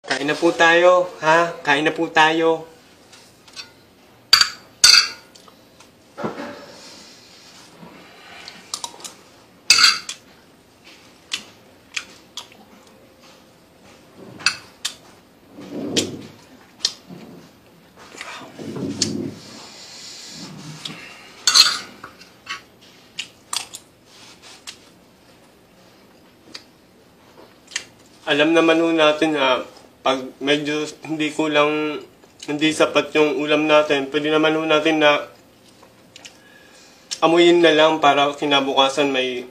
Kain na po tayo, ha? Kain na po tayo. Alam naman ho natin na pag medyo hindi sapat yung ulam natin, pwede naman ho natin na amuyin na lang para kinabukasan may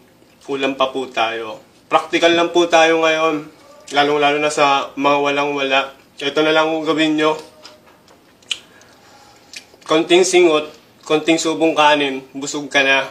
ulam pa po tayo. Practical lang po tayo ngayon, lalong-lalo na sa mga walang-wala. Ito na lang ang gawin nyo. Konting singot, konting subong kanin, busog ka na.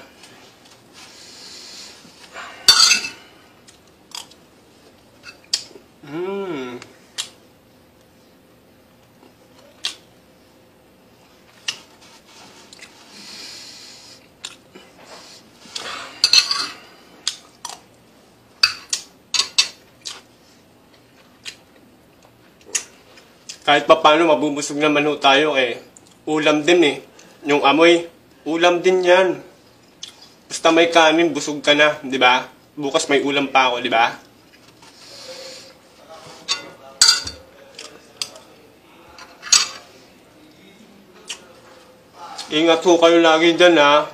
Kahit pa paano mabubusog naman ho tayo ulam din Yung amoy, ulam din yan. Basta may kanin, busog ka na, di ba? Bukas may ulam pa ako, di ba? Ingat ho kayo lagi dyan, ha?